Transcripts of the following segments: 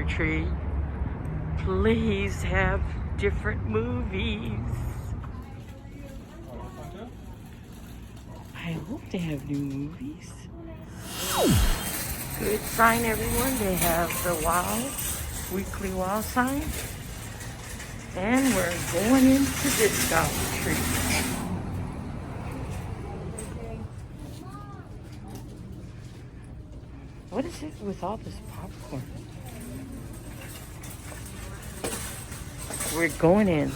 Tree, please have different movies. I hope they have new movies. Good sign, everyone. They have the wow, weekly wow sign. And we're going into this Dollar Tree. What is it with all this popcorn? We're going in.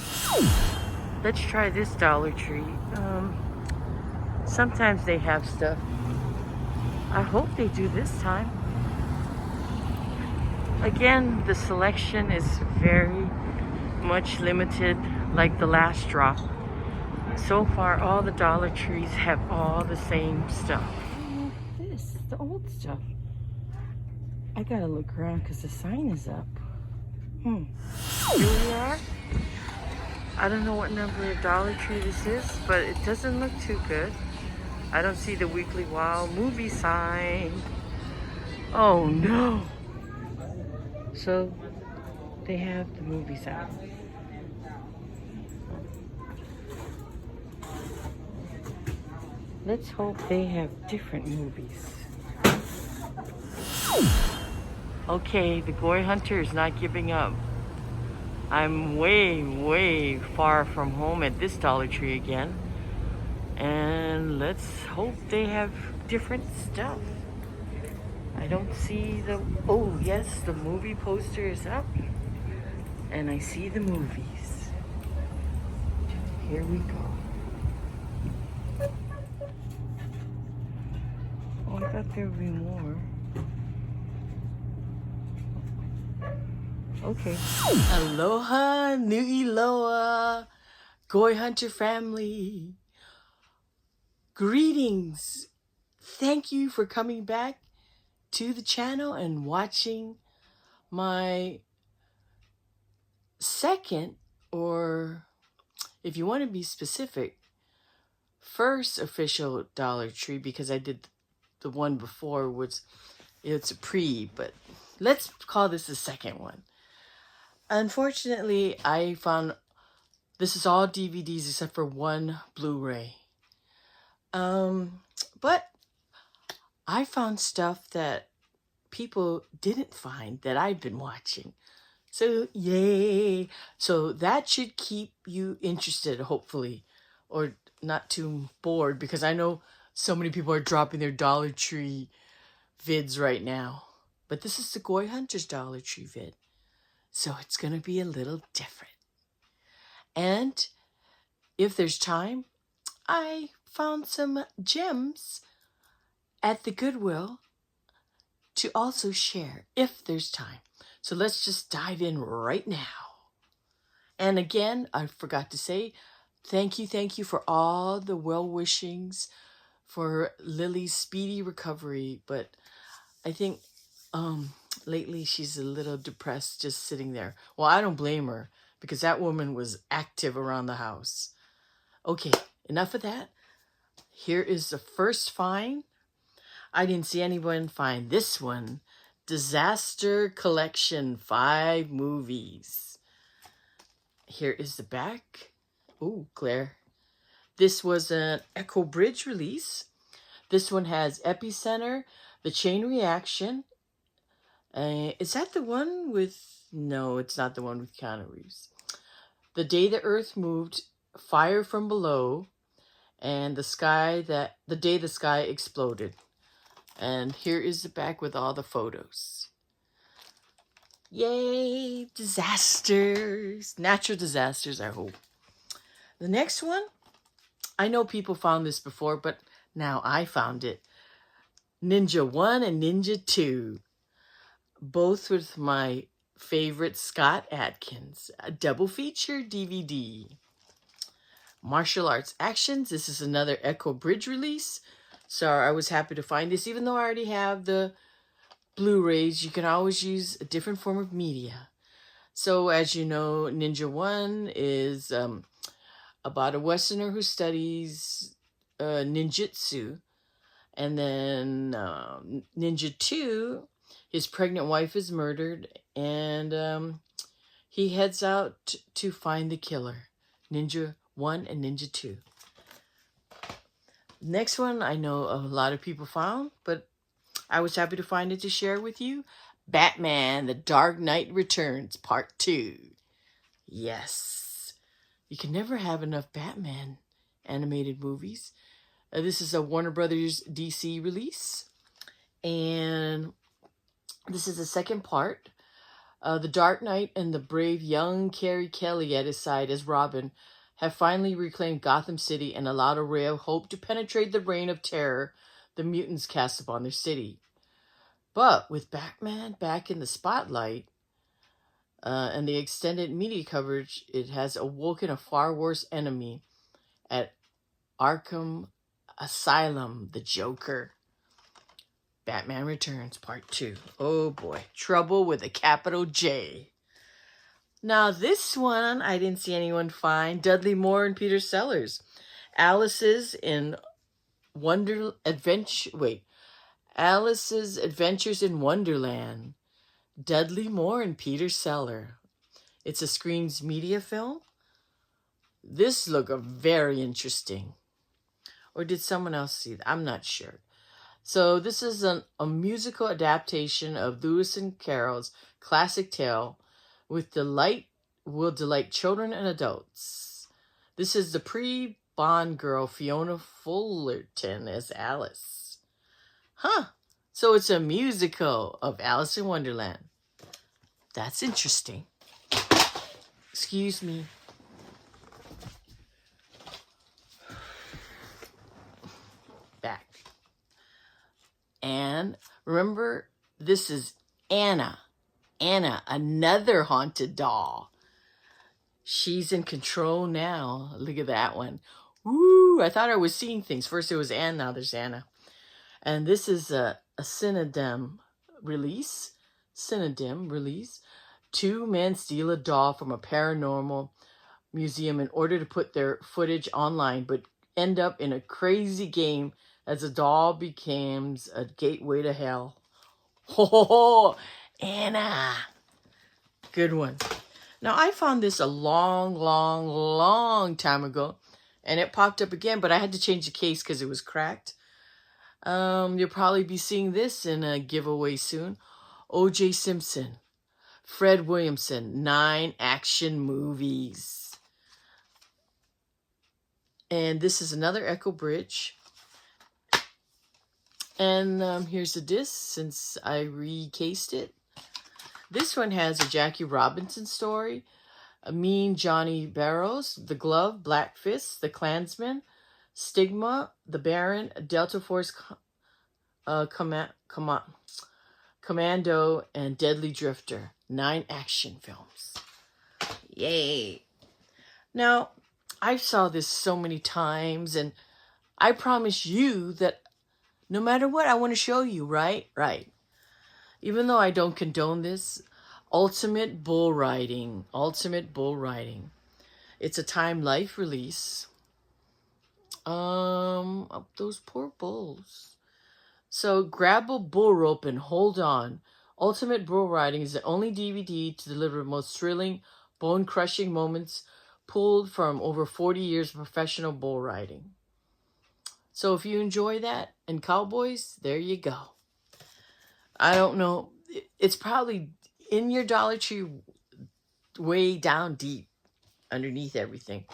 Let's try this Dollar Tree. Sometimes they have stuff. I hope they do this time. Again, the selection is very much limited, like the last drop. So far, all the Dollar Trees have all the same stuff. This, the old stuff. I gotta look around because the sign is up. Here we are. I don't know what number of Dollar Tree this is, but it doesn't look too good. I don't see the weekly wow movie sign. Oh no! So they have the movies out. Let's hope they have different movies. Okay, the Goyhunter is not giving up. I'm way far from home at this Dollar Tree again. And let's hope they have different stuff. I don't see the... Oh, yes, the movie poster is up. And I see the movies. Here we go. Oh, I thought there would be more. Okay. Aloha Nui Loa, Goyhunter Family. Greetings. Thank you for coming back to the channel and watching my second, or if you want to be specific, first official Dollar Tree, because I did the one before, which it's a pre, but let's call this the second one. Unfortunately, I found this is all DVDs except for one Blu-ray. But I found stuff that people didn't find that I've been watching. So, yay. So that should keep you interested, hopefully, or not too bored, because I know so many people are dropping their Dollar Tree vids right now. But this is the Goyhunter's Dollar Tree vid. So it's going to be a little different. And if there's time, I found some gems at the Goodwill to also share if there's time. So let's just dive in right now. And again, I forgot to say, thank you for all the well-wishings for Lily's speedy recovery. But I think lately she's a little depressed just sitting there. Well, I don't blame her because that woman was active around the house. Okay, enough of that. Here is the first find. I didn't see anyone find this one. Disaster Collection 5 movies. Here is the back. Oh, Claire. This was an Echo Bridge release. This one has Epicenter, The Chain Reaction. Is that the one with... No, it's not the one with Keanu Reeves. The Day the Earth Moved, Fire from Below, and The Day the Sky Exploded. And here is the back with all the photos. Yay! Disasters. Natural disasters, I hope. The next one, I know people found this before, but now I found it. Ninja 1 and Ninja 2. Both with my favorite Scott Adkins. A double feature DVD. Martial Arts Actions. This is another Echo Bridge release. So I was happy to find this. Even though I already have the Blu-rays, you can always use a different form of media. So as you know, Ninja 1 is about a Westerner who studies ninjutsu. And then Ninja 2, His pregnant wife is murdered, and he heads out to find the killer. Ninja 1 and Ninja 2. Next one I know a lot of people found, but I was happy to find it to share with you. Batman, The Dark Knight Returns, Part 2. Yes. You can never have enough Batman animated movies. This is a Warner Brothers DC release. And this is the second part. The Dark Knight and the brave young Carrie Kelly at his side as Robin have finally reclaimed Gotham City and allowed a ray of hope to penetrate the reign of terror the mutants cast upon their city. But with Batman back in the spotlight and the extended media coverage, it has awoken a far worse enemy at Arkham Asylum, the Joker. Batman Returns, Part 2. Oh boy, trouble with a capital J. Now this one, I didn't see anyone find. Dudley Moore and Peter Sellers. Alice's Adventures in Wonderland. Dudley Moore and Peter Sellers. It's a Screams Media film. This looked very interesting. Or did someone else see that? I'm not sure. So this is a musical adaptation of Lewis and Carroll's classic tale will delight children and adults. This is the pre-Bond girl Fiona Fullerton as Alice. Huh. So it's a musical of Alice in Wonderland. That's interesting. Excuse me. Back. And remember, this is Anna. Anna, another haunted doll. She's in control now. Look at that one. Woo! I thought I was seeing things. First it was Anne, now there's Anna. And this is a Cinedim release. Two men steal a doll from a paranormal museum in order to put their footage online, but end up in a crazy game as the doll becomes a gateway to hell. Oh, Anna. Good one. Now, I found this a long time ago, and it popped up again, but I had to change the case because it was cracked. You'll probably be seeing this in a giveaway soon. O.J. Simpson, Fred Williamson, 9 action movies. And this is another Echo Bridge. And here's the disc since I recased it. This one has a Jackie Robinson story, a Mean Johnny Barrows, The Glove, Black Fist, The Klansman, Stigma, The Baron, Delta Force Commando, and Deadly Drifter. 9 action films. Yay. Now, I saw this so many times, and I promise you that no matter what, I want to show you, right? Right. Even though I don't condone this, Ultimate Bull Riding. It's a Time Life release. Those poor bulls. So grab a bull rope and hold on. Ultimate Bull Riding is the only DVD to deliver the most thrilling, bone-crushing moments pulled from over 40 years of professional bull riding. So if you enjoy that and cowboys, there you go. I don't know. It's probably in your Dollar Tree way down deep underneath everything.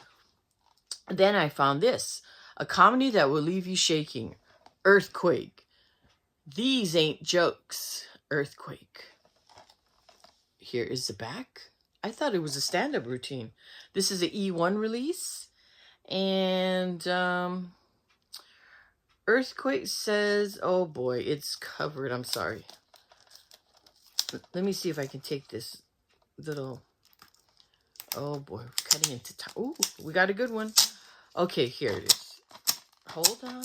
Then I found this. A comedy that will leave you shaking. Earthquake. These ain't jokes. Earthquake. Here is the back. I thought it was a stand-up routine. This is an E1 release. And Earthquake says, oh boy, it's covered. I'm sorry. Let me see if I can take this little, oh boy, cutting into time. Ooh, we got a good one. Okay, here it is. Hold on.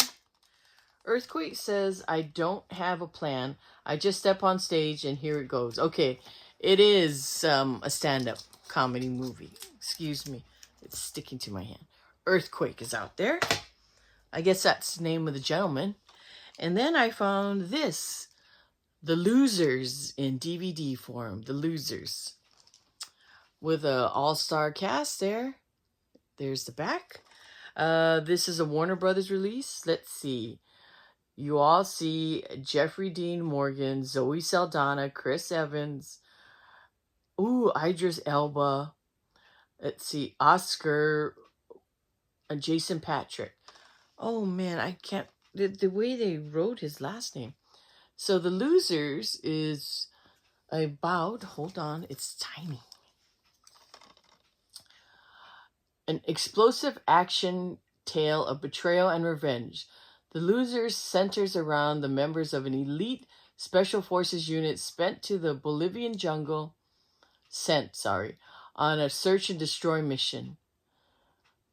Earthquake says, I don't have a plan. I just step on stage and here it goes. Okay, it is a stand-up comedy movie. Excuse me. It's sticking to my hand. Earthquake is out there. I guess that's the name of the gentleman. And then I found this. The Losers in DVD form. The Losers. With a all-star cast there. There's the back. This is a Warner Brothers release. Let's see. You all see Jeffrey Dean Morgan, Zoe Saldana, Chris Evans. Ooh, Idris Elba. Let's see. Oscar and Jason Patrick. Oh, man, I can't. The way they wrote his last name. So The Losers is about, hold on, it's tiny. An explosive action tale of betrayal and revenge. The Losers centers around the members of an elite special forces unit sent to the Bolivian jungle, on a search and destroy mission.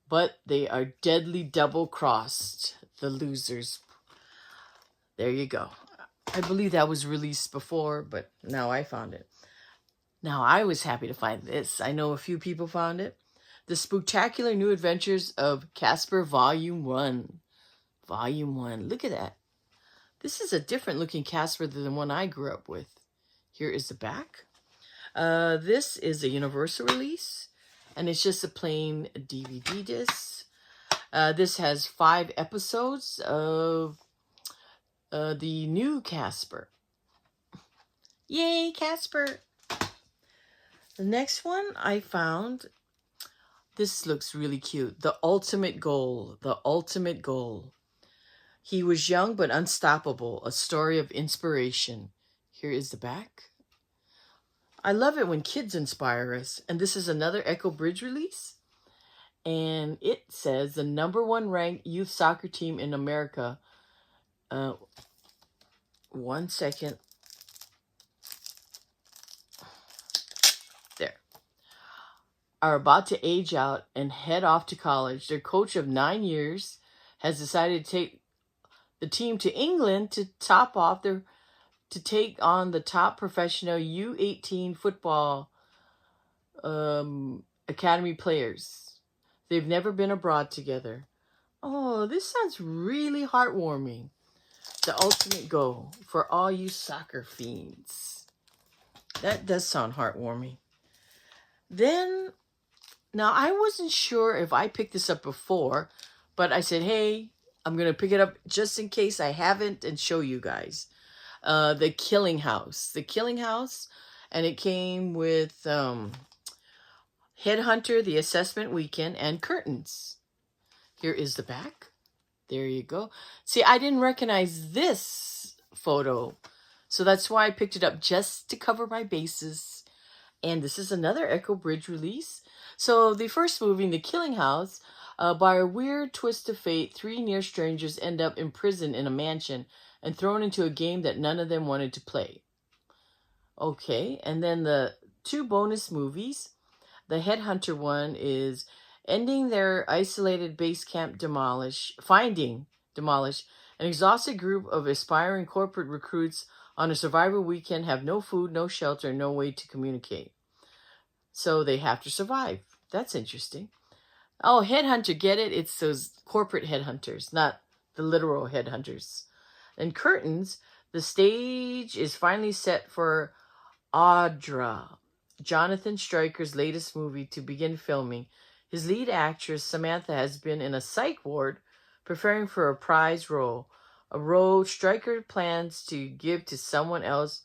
But they are deadly double-crossed. The Losers. There you go. I believe that was released before, but now I found it. Now I was happy to find this. I know a few people found it. The Spooktacular New Adventures of Casper Volume 1. Volume 1. Look at that. This is a different looking Casper than the one I grew up with. Here is the back. This is a Universal release, and it's just a plain DVD disc. This has 5 episodes of the new Casper. Yay, Casper! The next one I found, this looks really cute. The Ultimate Goal. The Ultimate Goal. He was young but unstoppable. A story of inspiration. Here is the back. I love it when kids inspire us. And this is another Echo Bridge release. And it says the #1 ranked youth soccer team in America. One second. There. Are about to age out and head off to college. Their coach of 9 years has decided to take the team to England to take on the top professional U18 football academy players. They've never been abroad together. Oh, this sounds really heartwarming. The ultimate goal for all you soccer fiends. That does sound heartwarming. Then, now I wasn't sure if I picked this up before, but I said, hey, I'm going to pick it up just in case I haven't and show you guys. The Killing House. The Killing House, and it came with Headhunter, The Assessment Weekend, and curtains. Here is the back. There you go. See, I didn't recognize this photo, so that's why I picked it up, just to cover my bases. And this is another Echo Bridge release. So the first movie, The Killing House, by a weird twist of fate, 3 near strangers end up imprisoned in a mansion and thrown into a game that none of them wanted to play. Okay, and then the 2 bonus movies. The Headhunter one is ending their isolated base camp finding demolished. An exhausted group of aspiring corporate recruits on a survival weekend have no food, no shelter, no way to communicate. So they have to survive. That's interesting. Oh, Headhunter, get it? It's those corporate headhunters, not the literal headhunters. And curtains, the stage is finally set for Audra, Jonathan Stryker's latest movie, to begin filming. His lead actress, Samantha, has been in a psych ward preparing for a prize role, a role Stryker plans to give to someone else.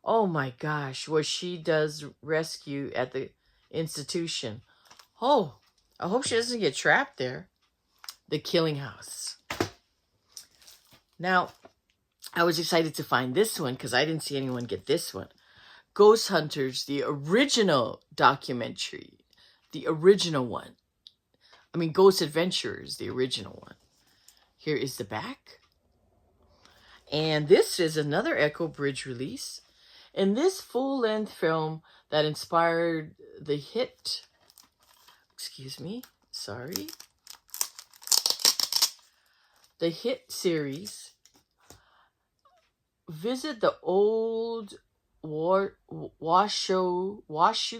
Oh my gosh, what she does rescue at the institution. Oh, I hope she doesn't get trapped there. The Killing House. Now, I was excited to find this one because I didn't see anyone get this one. Ghost Hunters, the original documentary. The original one. I mean, Ghost Adventurers, the original one. Here is the back. And this is another Echo Bridge release. In this full-length film that inspired the hit... The hit series, visit the old Washoe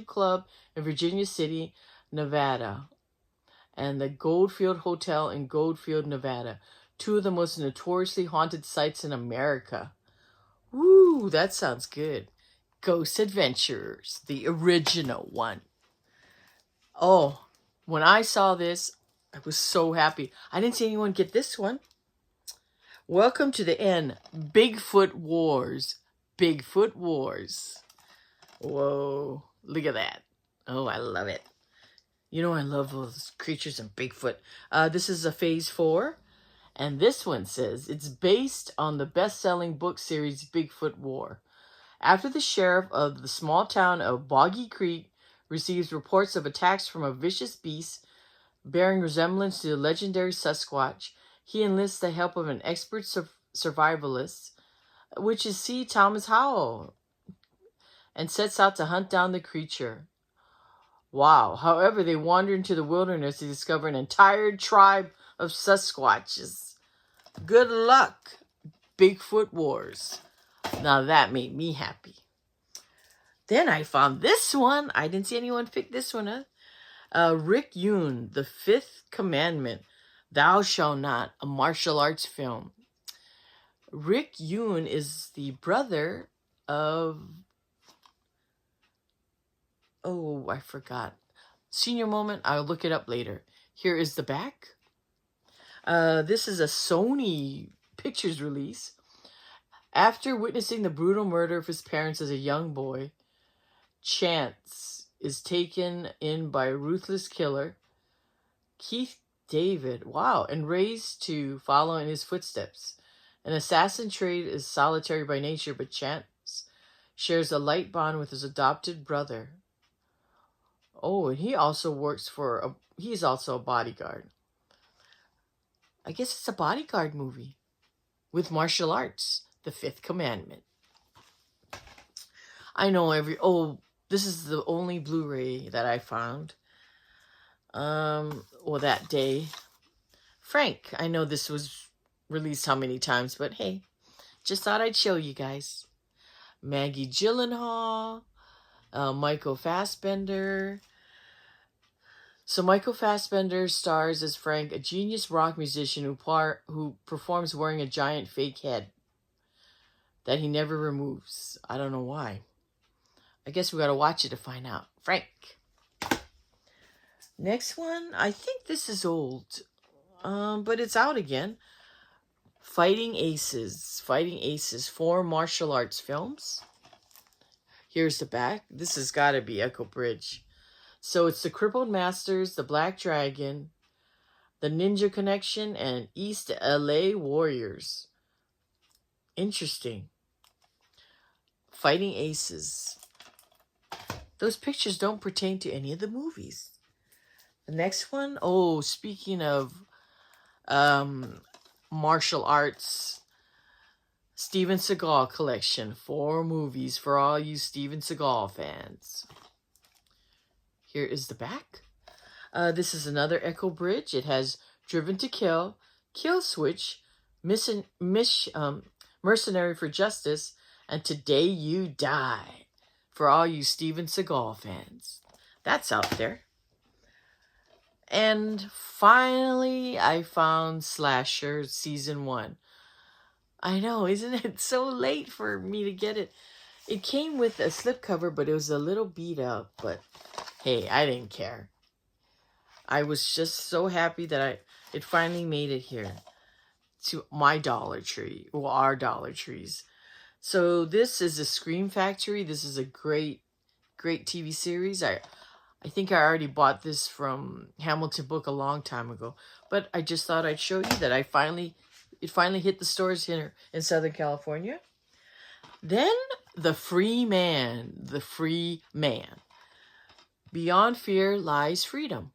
Club in Virginia City, Nevada, and the Goldfield Hotel in Goldfield, Nevada, 2 of the most notoriously haunted sites in America. Woo, that sounds good. Ghost Adventurers, the original one. Oh, when I saw this, I was so happy. I didn't see anyone get this one. Welcome to the end. Bigfoot Wars. Bigfoot Wars. Whoa, look at that. Oh, I love it. You know I love those creatures and Bigfoot. This is a phase 4. And this one says, it's based on the best-selling book series Bigfoot War. After the sheriff of the small town of Boggy Creek receives reports of attacks from a vicious beast bearing resemblance to the legendary Sasquatch, he enlists the help of an expert survivalist, which is C. Thomas Howell, and sets out to hunt down the creature. Wow. However, they wander into the wilderness to discover an entire tribe of Sasquatches. Good luck, Bigfoot Wars. Now that made me happy. Then I found this one. I didn't see anyone pick this one up. Rick Yoon, The Fifth Commandment, Thou Shalt Not, a martial arts film. Rick Yoon is the brother of... Oh, I forgot. Senior moment, I'll look it up later. Here is the back. This is a Sony Pictures release. After witnessing the brutal murder of his parents as a young boy, Chance is taken in by a ruthless killer, Keith David, and raised to follow in his footsteps. An assassin trade is solitary by nature, but Chance shares a light bond with his adopted brother. Oh, and he also works he's also a bodyguard. I guess it's a bodyguard movie with martial arts, The Fifth Commandment. I know this is the only Blu-ray that I found. That day. Frank, I know this was released how many times, but hey, just thought I'd show you guys. Maggie Gyllenhaal, Michael Fassbender. So Michael Fassbender stars as Frank, a genius rock musician who performs wearing a giant fake head that he never removes. I don't know why. I guess we got to watch it to find out. Frank. Next one, I think this is old, but it's out again. Fighting Aces. Fighting Aces, 4 martial arts films. Here's the back. This has got to be Echo Bridge. So it's the Crippled Masters, the Black Dragon, the Ninja Connection, and East LA Warriors. Interesting. Fighting Aces. Those pictures don't pertain to any of the movies. The next one, speaking of martial arts, Steven Seagal collection, 4 movies for all you Steven Seagal fans. Here is the back. This is another Echo Bridge. It has Driven to Kill, Kill Switch, Mercenary for Justice, and Today You Die for all you Steven Seagal fans. That's out there. And finally, I found Slasher Season 1. I know, isn't it so late for me to get it? It came with a slipcover, but it was a little beat up. But hey, I didn't care. I was just so happy that it finally made it here to my Dollar Tree, or our Dollar Trees. So this is a Scream Factory. This is a great TV series. I think I already bought this from Hamilton Book a long time ago, but I just thought I'd show you that it finally hit the stores here in Southern California. Then The Free Man. The Free Man. Beyond Fear Lies Freedom.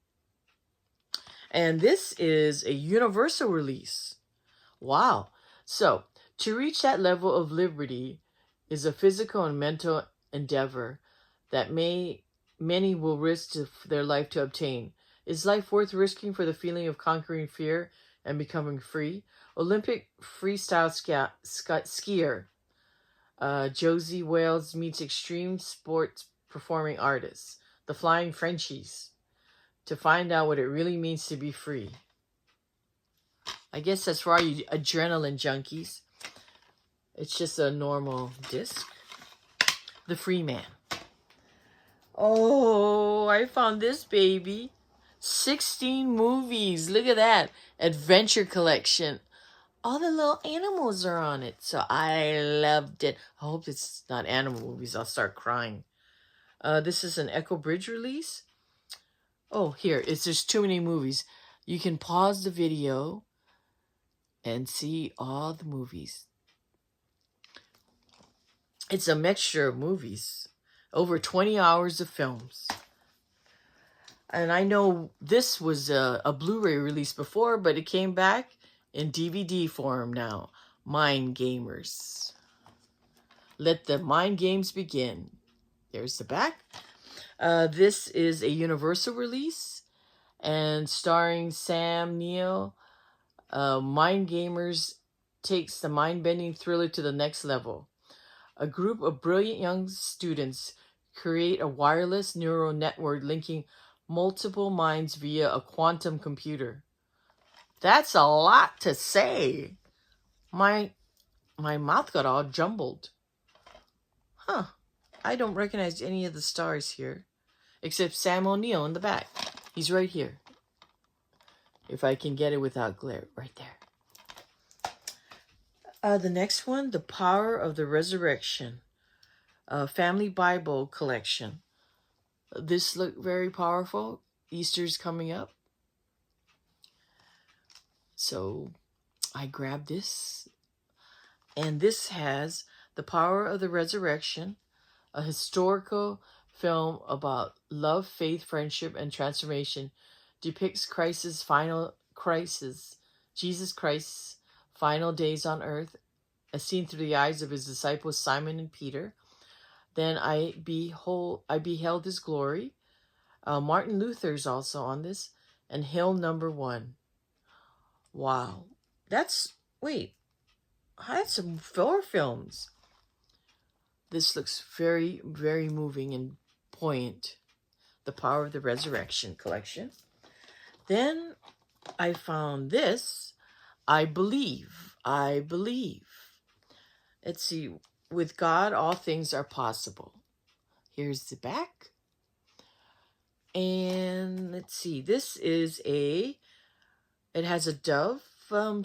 And this is a universal release. Wow. So, to reach that level of liberty is a physical and mental endeavor that many will risk their life to obtain. Is life worth risking for the feeling of conquering fear and becoming free? Olympic freestyle skier Josie Wales meets extreme sports performing artists, the Flying Frenchies, to find out what it really means to be free. I guess that's for all you adrenaline junkies. It's just a normal disc. The Free Man. Oh, I found this baby. 16 movies. Look at that. Adventure collection. All the little animals are on it. So I loved it. I hope it's not animal movies. I'll start crying. This is an Echo Bridge release. Oh, here. There's too many movies. You can pause the video and see all the movies. It's a mixture of movies. Over 20 hours of films. And I know this was a Blu-ray release before, but it came back in DVD form now. Mind Gamers. Let the mind games begin. There's the back. This is a Universal release and starring Sam Neill. Mind Gamers takes the mind-bending thriller to the next level. A group of brilliant young students create a wireless neural network linking multiple minds via a quantum computer. That's a lot to say. My mouth got all jumbled. Huh. I don't recognize any of the stars here, except Sam O'Neill in the back. He's right here. If I can get it without glare, right there. The next one, The Power of the Resurrection, Family Bible Collection. This looked very powerful. Easter's coming up. So I grabbed this. And this has The Power of the Resurrection, a historical film about love, faith, friendship, and transformation. Depicts Jesus Christ's final days on earth, as seen through the eyes of his disciples Simon and Peter. Then I beheld his glory. Martin Luther's also on this. And Hill Number 1. Wow. That's some 4 films. This looks very, very moving and poignant. The Power of the Resurrection collection. Then I found this. I believe. Let's see. With God, all things are possible. Here's the back. And let's see. This is it has a dove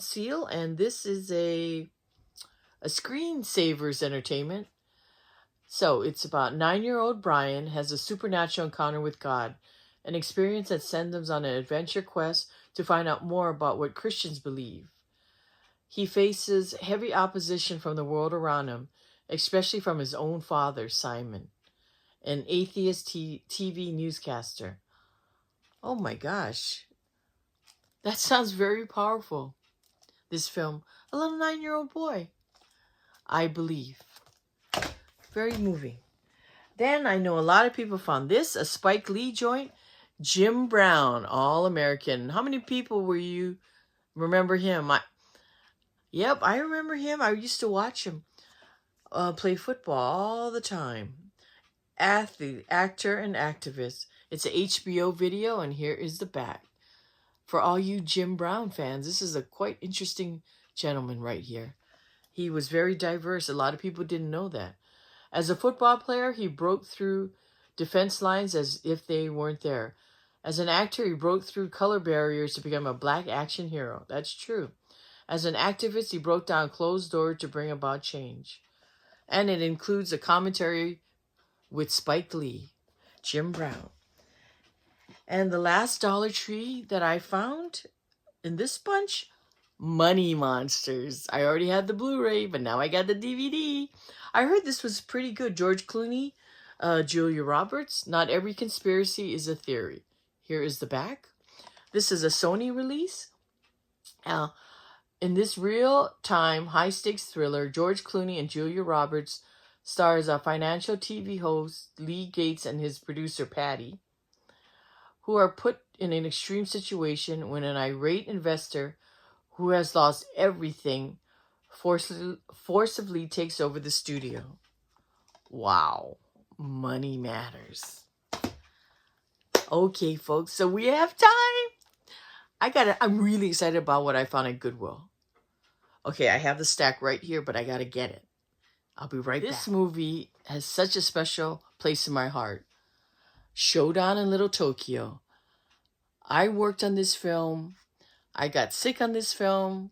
seal, and this is a Screensavers Entertainment. So it's about 9-year-old Brian has a supernatural encounter with God, an experience that sends him on an adventure quest to find out more about what Christians believe. He faces heavy opposition from the world around him, especially from his own father, Simon, an atheist TV newscaster. Oh my gosh. That sounds very powerful. This film, a little 9-year-old boy. I believe. Very moving. Then I know a lot of people found this, a Spike Lee joint, Jim Brown, All American. How many people remember him? Yep, I remember him. I used to watch him play football all the time. Athlete, actor, and activist. It's an HBO video, and here is the back. For all you Jim Brown fans, this is a quite interesting gentleman right here. He was very diverse. A lot of people didn't know that. As a football player, he broke through defense lines as if they weren't there. As an actor, he broke through color barriers to become a black action hero. That's true. As an activist, he broke down closed doors to bring about change. And it includes a commentary with Spike Lee, Jim Brown. And the last Dollar Tree that I found in this bunch, Money Monsters. I already had the Blu-ray, but now I got the DVD. I heard this was pretty good. George Clooney, Julia Roberts. Not every conspiracy is a theory. Here is the back. This is a Sony release. In this real-time, high-stakes thriller, George Clooney and Julia Roberts stars a financial TV host, Lee Gates, and his producer, Patty, who are put in an extreme situation when an irate investor who has lost everything forcibly takes over the studio. Wow. Money matters. Okay, folks, so we have time. I'm really excited about what I found at Goodwill. Okay, I have the stack right here, but I gotta get it. I'll be right back. This movie has such a special place in my heart. Showdown in Little Tokyo. I worked on this film. I got sick on this film.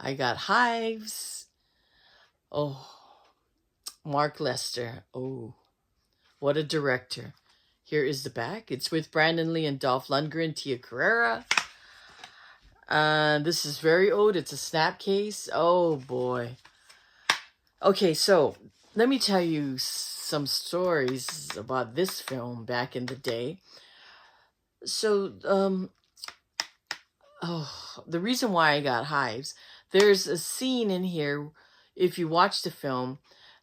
I got hives. Oh, Mark Lester. Oh, what a director. Here is the back. It's with Brandon Lee and Dolph Lundgren, Tia Carrera. This is very old. It's a snap case. Oh, boy. Okay, so let me tell you some stories about this film back in the day. So, the reason why I got hives, there's a scene in here, if you watch the film,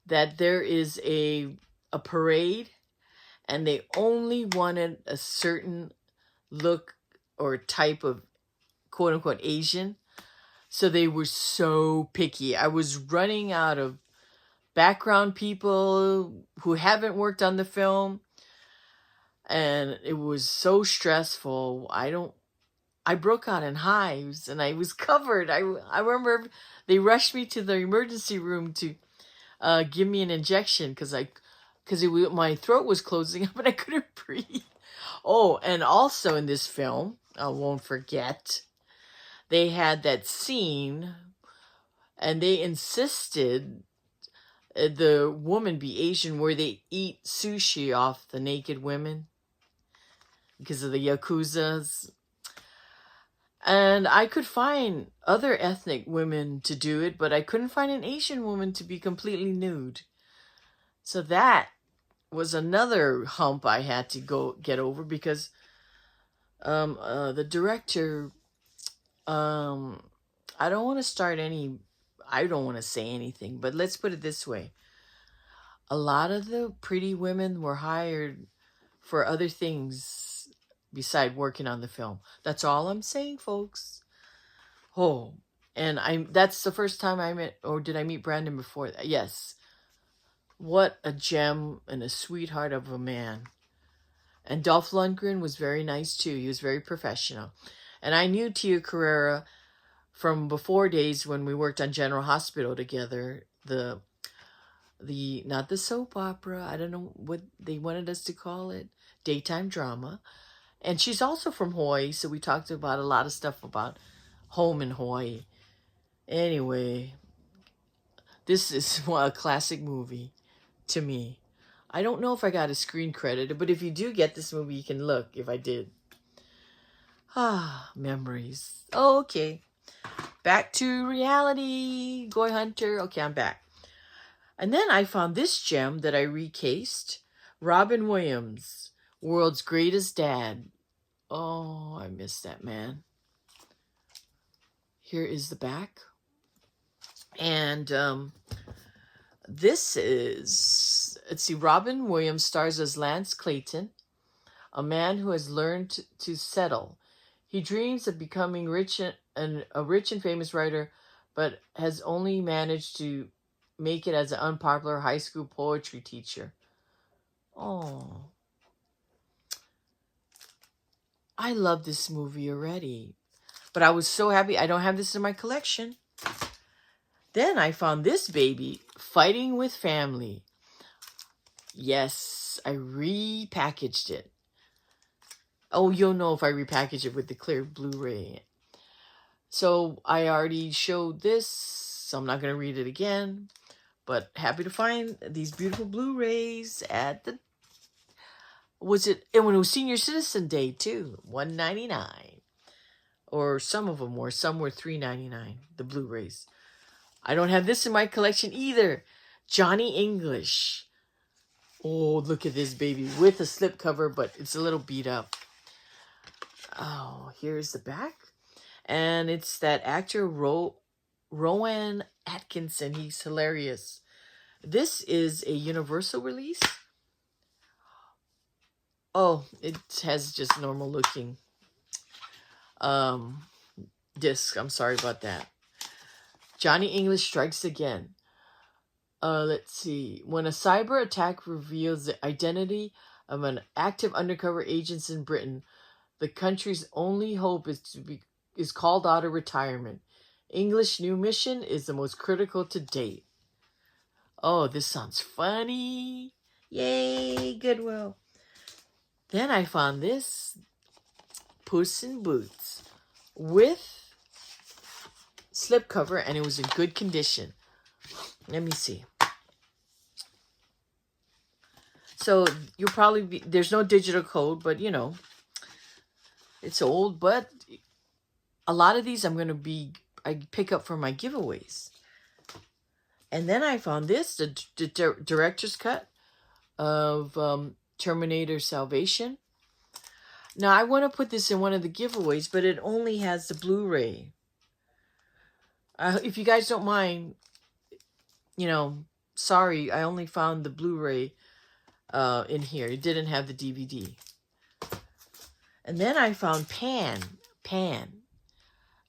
that there is a parade, and they only wanted a certain look or type of quote-unquote Asian. So they were so picky. I was running out of background people who haven't worked on the film, and it was so stressful. I broke out in hives, and I was covered. I remember they rushed me to the emergency room to give me an injection because my throat was closing up and I couldn't breathe. Oh, and also in this film, I won't forget, they had that scene, and they insisted the woman be Asian, where they eat sushi off the naked women because of the Yakuzas. And I could find other ethnic women to do it, but I couldn't find an Asian woman to be completely nude. So that was another hump I had to go get over, because the director, I don't want to say anything, but let's put it this way. A lot of the pretty women were hired for other things beside working on the film. That's all I'm saying, folks. Oh, and that's the first time I met, or did I meet Brandon before that? Yes. What a gem and a sweetheart of a man. And Dolph Lundgren was very nice too. He was very professional. And I knew Tia Carrera from before days when we worked on General Hospital together. Not the soap opera, I don't know what they wanted us to call it, daytime drama. And she's also from Hawaii, so we talked about a lot of stuff about home in Hawaii. Anyway, this is a classic movie to me. I don't know if I got a screen credit, but if you do get this movie, you can look if I did. Memories. Oh, okay. Back to reality. Goyhunter. Okay, I'm back. And then I found this gem that I recased. Robin Williams, World's Greatest Dad. Oh, I miss that man. Here is the back. And this is, let's see, Robin Williams stars as Lance Clayton, a man who has learned to settle. He dreams of becoming a rich and famous writer, but has only managed to make it as an unpopular high school poetry teacher. Oh, I love this movie already, but I was so happy I don't have this in my collection. Then I found this baby, Fighting with Family. Yes, I repackaged it. Oh, you'll know if I repackage it with the clear Blu-ray. So I already showed this, so I'm not going to read it again. But happy to find these beautiful Blu-rays at the... when it was Senior Citizen Day too, $1.99. Or some of them were. Some were $3.99, the Blu-rays. I don't have this in my collection either. Johnny English. Oh, look at this baby with a slipcover, but it's a little beat up. Oh, here's the back. And it's that actor Rowan Atkinson. He's hilarious. This is a Universal release. Oh, it has just normal looking disc. I'm sorry about that. Johnny English Strikes Again. Let's see. When a cyber attack reveals the identity of an active undercover agent in Britain, the country's only hope is called out of retirement. English new mission is the most critical to date. Oh, this sounds funny. Yay, Goodwill. Then I found this Puss in Boots with slipcover, and it was in good condition. Let me see. So you'll probably be, there's no digital code, but you know, it's old, but a lot of these I pick up for my giveaways. And then I found this, the director's cut of Terminator Salvation. Now, I want to put this in one of the giveaways, but it only has the Blu-ray. If you guys don't mind, you know, sorry, I only found the Blu-ray in here. It didn't have the DVD. And then I found Pan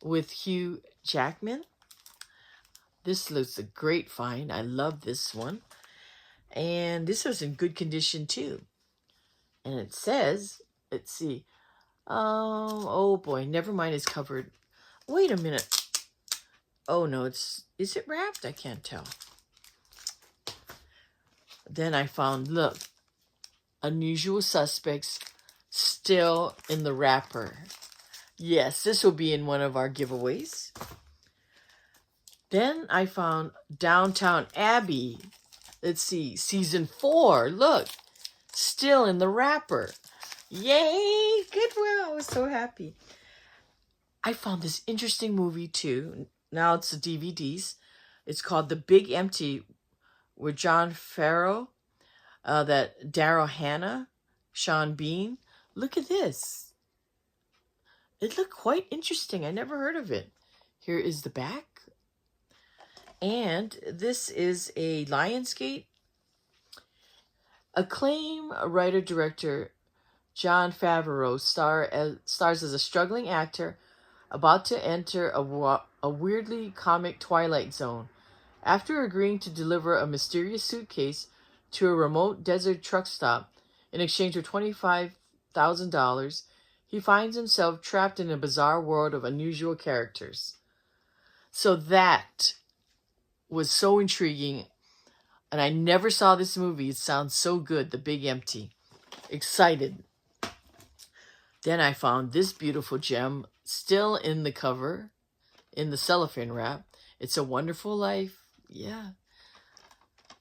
with Hugh Jackman. This looks a great find. I love this one. And this was in good condition too. And it says, let's see. Oh boy, never mind, it's covered. Wait a minute. Oh no, is it wrapped? I can't tell. Then I found, look, Unusual Suspects still in the wrapper. Yes, this will be in one of our giveaways. Then I found Downtown Abbey. Let's see, season 4. Look, still in the wrapper. Yay, Goodwill. I was so happy. I found this interesting movie too. Now it's the DVDs. It's called The Big Empty with John Farrow, that Daryl Hannah, Sean Bean. Look at this. It looked quite interesting. I never heard of it. Here is the back. And this is a Lionsgate. Acclaimed writer-director Jon Favreau stars as a struggling actor about to enter a weirdly comic twilight zone. After agreeing to deliver a mysterious suitcase to a remote desert truck stop in exchange for $25,000, he finds himself trapped in a bizarre world of unusual characters. So that was so intriguing, and I never saw this movie. It sounds so good, The Big Empty. Excited. Then I found this beautiful gem still in the cover, in the cellophane wrap. It's a Wonderful Life. Yeah.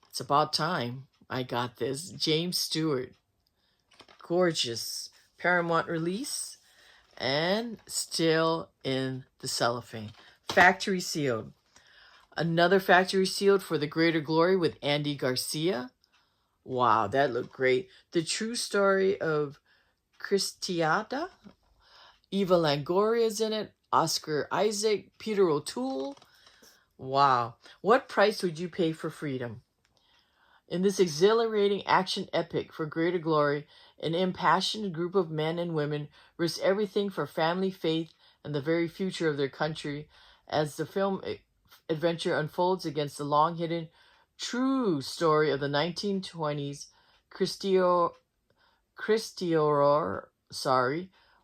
It's about time I got this. James Stewart. Gorgeous. Paramount release. And still in the cellophane. Factory sealed. Another factory sealed for the Greater Glory with Andy Garcia. Wow, that looked great. The True Story of Christiada. Eva Longoria's in it. Oscar Isaac. Peter O'Toole. Wow. What price would you pay for freedom? In this exhilarating action epic for Greater Glory, an impassioned group of men and women risk everything for family, faith, and the very future of their country as the film adventure unfolds against the long-hidden true story of the 1920s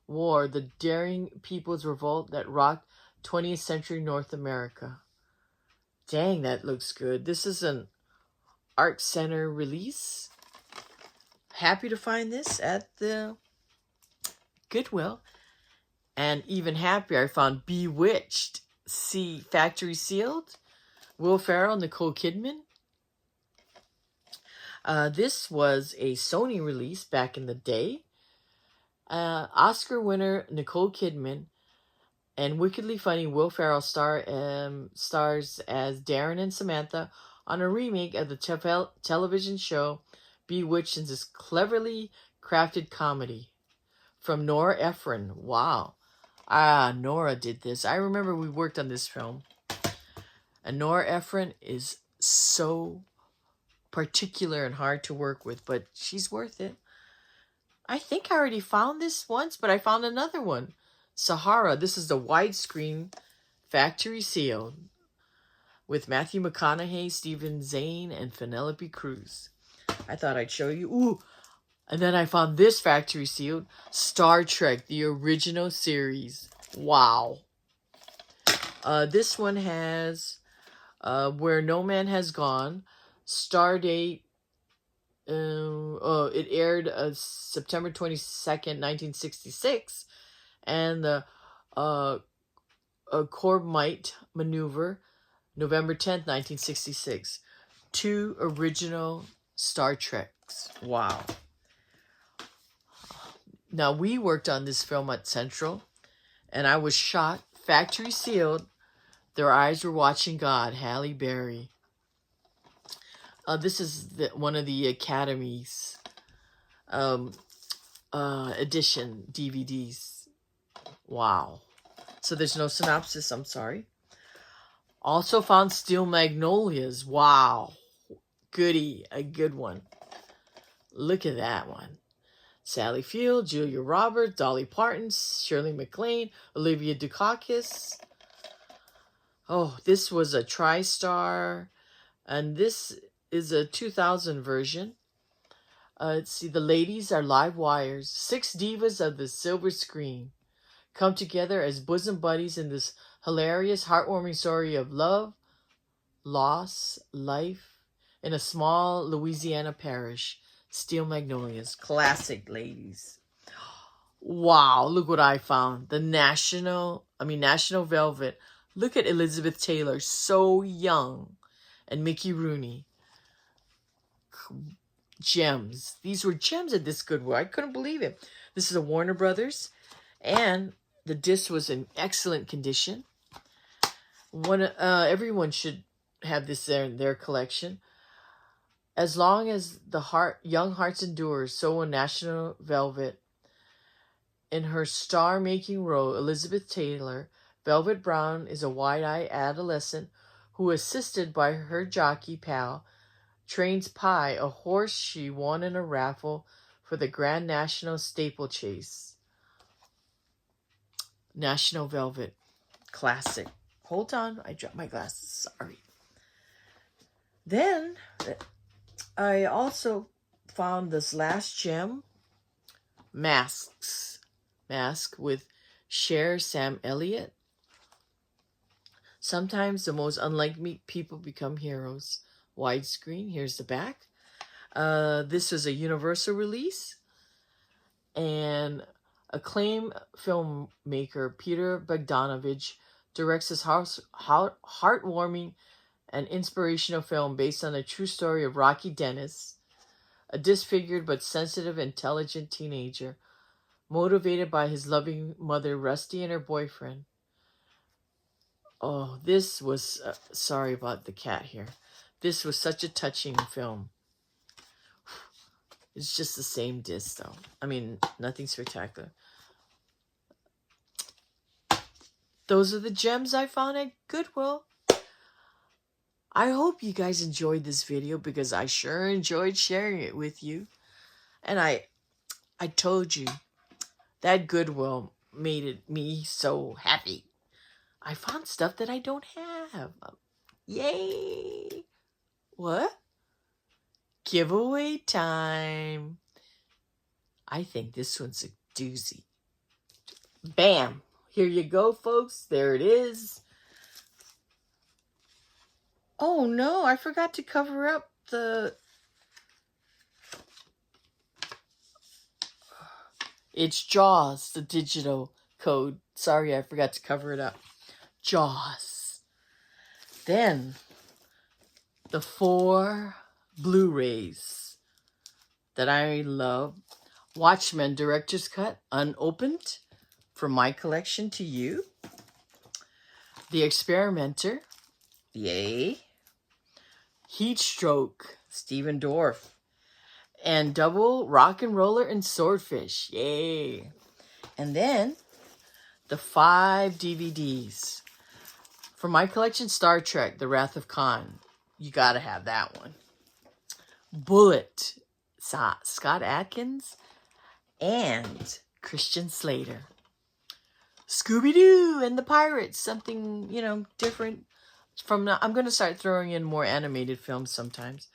war, the daring people's revolt that rocked 20th century North America. Dang, that looks good. This is an Art Center release. Happy to find this at the Goodwill. And even happier, I found Bewitched. See, factory sealed. Will Ferrell, Nicole Kidman. This was a Sony release back in the day. Oscar winner Nicole Kidman and wickedly funny Will Ferrell stars as Darren and Samantha on a remake of the television show Bewitched in this cleverly crafted comedy from Nora Ephron. Wow. Nora did this. I remember we worked on this film. And Nora Ephron is so particular and hard to work with, but she's worth it. I think I already found this once, but I found another one. Sahara. This is the widescreen factory sealed with Matthew McConaughey, Stephen Zane, and Penelope Cruz. I thought I'd show you. Ooh. And then I found this factory sealed. Star Trek, the original series. Wow. This one has Where No Man Has Gone, star date. It aired September 22nd, 1966, and the Corbomite Maneuver, November 10th, 1966. 2 original Star Treks. Wow. Now, we worked on this film at Central, and I was shot, factory sealed. Their eyes were watching God, Halle Berry. This is one of the Academy's edition DVDs. Wow. So there's no synopsis, I'm sorry. Also found Steel Magnolias. Wow. Goody. A good one. Look at that one. Sally Field, Julia Roberts, Dolly Parton, Shirley MacLaine, Olivia Dukakis. Oh, this was a TriStar. And this is a 2000 version. Let's see. The ladies are live wires. 6 divas of the silver screen come together as bosom buddies in this hilarious, heartwarming story of love, loss, life in a small Louisiana parish. Steel Magnolias. Classic, ladies. Wow, look what I found. The National Velvet. Look at Elizabeth Taylor, so young. And Mickey Rooney. Gems. These were gems at this Goodwill. I couldn't believe it. This is a Warner Brothers. And the disc was in excellent condition. Everyone should have this there in their collection. As long as the young hearts endure, so will National Velvet. In her star-making role, Elizabeth Taylor, Velvet Brown is a wide-eyed adolescent who, assisted by her jockey pal, trains Pie, a horse she won in a raffle for the Grand National Steeplechase. National Velvet. Classic. Hold on, I dropped my glasses. Sorry. Then I also found this last gem, Mask with Cher Sam Elliott. Sometimes the most unlikely people become heroes. Widescreen. Here's the back. This was a Universal release. And acclaimed filmmaker Peter Bogdanovich directs this heartwarming and inspirational film based on a true story of Rocky Dennis, a disfigured but sensitive, intelligent teenager, motivated by his loving mother, Rusty, and her boyfriend. Oh, this was... sorry about the cat here. This was such a touching film. It's just the same disc, though. I mean, nothing spectacular. Those are the gems I found at Goodwill. I hope you guys enjoyed this video because I sure enjoyed sharing it with you. And I told you that Goodwill made me so happy. I found stuff that I don't have. Yay! What? Giveaway time. I think this one's a doozy. Bam! Here you go, folks. There it is. Oh no, I forgot to cover up the... It's Jaws, the digital code. Sorry, I forgot to cover it up. Jaws. Then, the 4 Blu-rays that I love. Watchmen Director's Cut, unopened, from my collection to you. The Experimenter. Yay. Heatstroke, Stephen Dorff. And Double Rock and Roller and Swordfish. Yay. And then the 5 DVDs. For my collection, Star Trek, The Wrath of Khan. You gotta have that one. Bullet, Scott Adkins and Christian Slater. Scooby-Doo and the Pirates. Something, different. From now, I'm going to start throwing in more animated films sometimes.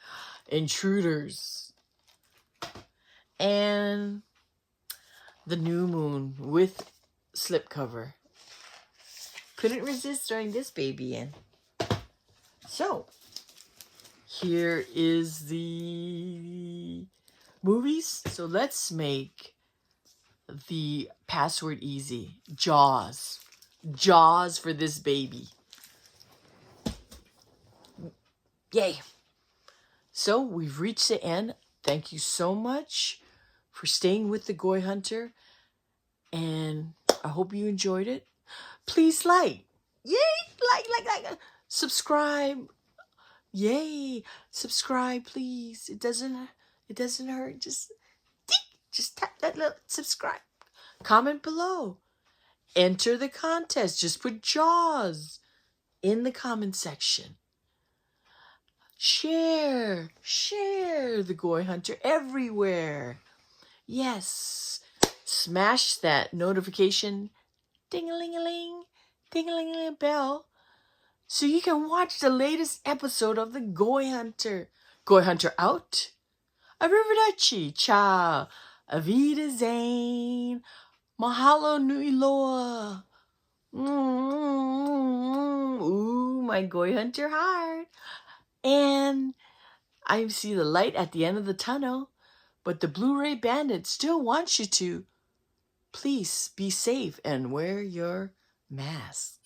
Intruders. And The New Moon with slipcover. couldn't resist throwing this baby in. So, here is the movies. So let's make the password easy. Jaws. Jaws for this baby. Yay. So we've reached the end. Thank you so much for staying with the Goyhunter. And I hope you enjoyed it. Please like. Yay. Like. Subscribe. Yay. Subscribe, please. It doesn't hurt. Just tap that little subscribe. Comment below. Enter the contest. Just put Jaws in the comment section. Share the Goyhunter everywhere. Yes. Smash that notification ding-a-ling-a-ling, ding-a-ling-a-ling bell so you can watch the latest episode of the Goyhunter. Goyhunter out. Arrivederci. Ciao. Avida Zane. Mahalo Nui Loa. Ooh, my Goyhunter heart. And I see the light at the end of the tunnel, but the Blu-ray bandit still wants you to. Please be safe and wear your mask.